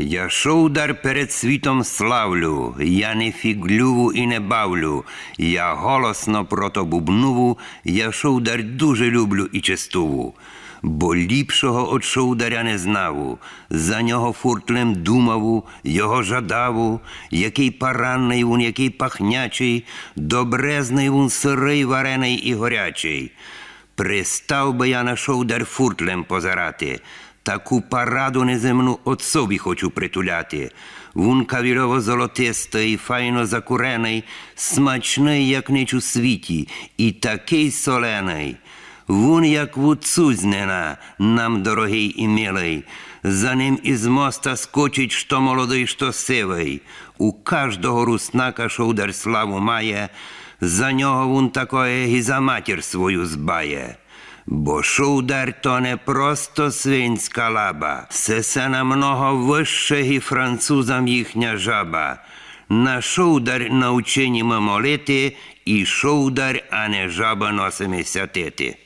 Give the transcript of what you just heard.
Я шовдар перед світом славлю, я не фіглюву і не бавлю, я голосно протобубнуву, я шовдар дуже люблю і честуву. Бо ліпшого от шовдаря не знаву, за нього фуртлем думаву, його жадаву, який паранний вун, який пахнячий, добрезний вун, сирий, варений і горячий. Пристав би я на шовдар фуртлем позирати, таку параду неземну от собі хочу притуляти. Вун кавільово-золотистий, файно закурений, смачний, як ніч у світі, і такий солений. Вун, як вуцузнена, нам дорогий і милий, за ним із моста скочить, що молодий, що сивий. У кожного руснака шовдар славу має, за нього вун такое і за матір свою збає. Бо шовдар то не просто свинська лаба, се намного вище і французам їхня жаба. На шовдар научені ми молити, і шовдар, а не жаба носимо святити.